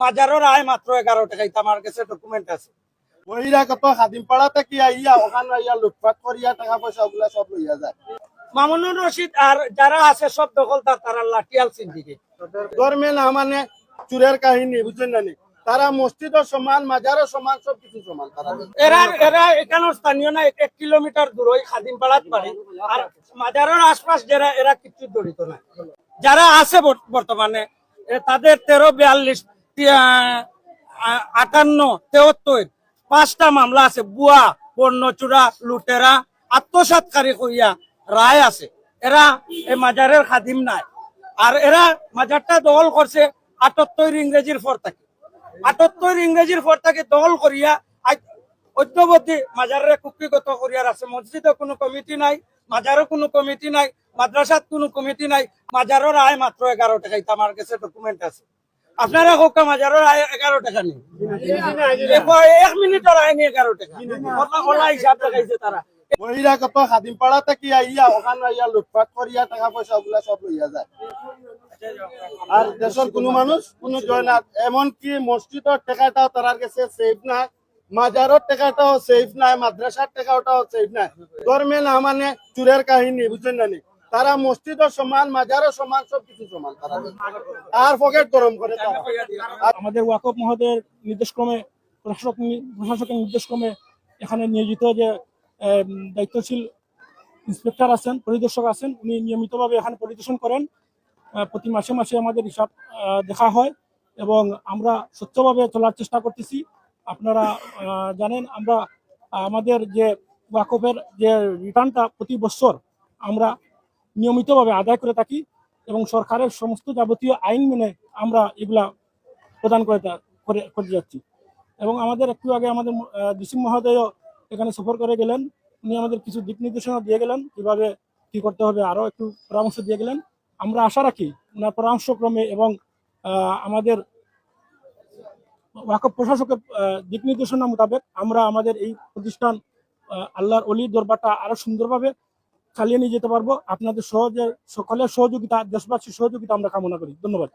বাজারের আয় মাত্র 11 টাকা, আমার কাছে ডকুমেন্ট আছে। ওইরা কত খাদিম পাড়া থেকে আইয়া ওখানে আইয়া লুটপাট করিয়া টাকা পয়সা ওগুলা সব লইয়া যায়। মামুনুর রশিদ আর যারা আছে সব দখলদার, তারা লাঠিয়াল সিন্ডিকেট। ধর্মে না মানে চুরের কাহিনী, বুঝলেন না নি? তারা মসজিদও সমান, মাজারও সমান, সবকিছু সমান তারা। এরা এখানে স্থানীয় না, 1 কিলোমিটার দূরে খাদিম পাড়াত পারে। আর মাজারের আশপাশ যারা, এরা কিছু জড়িত না। যারা আছে বর্তমানে তাদের 13, 42, 58, 73 5টা মামলা আছে। বুয়া, পণ্যচুরা, লুটেরা, আত্মসাৎকারী কইয়া রায় আছে। এরা এই মাজারের খাদিম নাই। আর এরা মাজারটা দখল করছে 78 ইংরেজির পর থেকে। 78 ইংরেজির পর থেকে দখল করিয়া ঐক্যবদ্ধী মাজারের কুক্ষিগত করিয়া আছে। মসজিদে কোনো কমিটি নাই, মাজারও কোনো কমিটি নাই, মাদ্রাসাত কোনো কমিটি নাই। মাজারের আয় মাত্র 11 টাকা, আমার কাছে ডকুমেন্ট আছে। আপনারা হোক মাজারের আয় 11 টাকা নেই, 1 মিনিটের আয় নিয়ে 11 টাকা ওলা হিসাব দেখাইছে তারা। ওইরা কত খাদিম পাড়া থেকে আইয়া ওখানে আইয়া লুটপাট করিয়া টাকা পয়সা ওগুলা সব লইয়া যায়। আর দেশের কোনো মানুষ কোনো জয় না। এমনকি মসজিদের টাকাটাও তার কাছে সেফ নাই, মাজারের টাকাটাও সেফ নাই, মাদ্রাসার টাকাটাও সেফ নাই। ধর্মে না মানে চুরের কাহিনী, বুঝলেন না নি? তারা মসজিদও সমান, মাজারও সমান, সবকিছু সমান তারা। আর পকেট গরম করে তারা। আমাদের ওয়াকফ মহোদয়ের নির্দেশক্রমে, প্রশাসকের নির্দেশক্রমে এখানে নিয়োজিত যে দায়িত্বশীল ইন্সপেক্টর আছেন, পরিদর্শক আছেন, উনি নিয়মিতভাবে এখানে পরিদর্শন করেন। প্রতি মাসে মাসে আমাদের হিসাব দেখা হয় এবং আমরা স্বচ্ছভাবে চলার চেষ্টা করতেছি। আপনারা জানেন, আমরা আমাদের যে ওয়াকফের যে রিটার্নটা প্রতি বছর আমরা নিয়মিতভাবে আদায় করে থাকি এবং সরকারের সমস্ত যাবতীয় আইন মেনে আমরা এগুলা প্রদান করে যাচ্ছি। এবং আমাদের একটু আগে আমাদের ডিসি মহোদয়ও এখানে সফর করে গেলেন। উনি আমাদের কিছু দিক নির্দেশনা দিয়ে গেলেন, কিভাবে কি করতে হবে আরও একটু পরামর্শ দিয়ে গেলেন। আমরা আশা রাখি ওনার পরামর্শক্রমে এবং আমাদের ওয়াকফ প্রশাসকের দিক নির্দেশনা মোতাবেক আমরা আমাদের এই প্রতিষ্ঠান আল্লাহর অলির দরবারটা আরো সুন্দরভাবে চালিয়ে নিয়ে যেতে পারবো। আপনাদের সকলের সহযোগিতা, দেশবাসীর সহযোগিতা আমরা কামনা করি। ধন্যবাদ।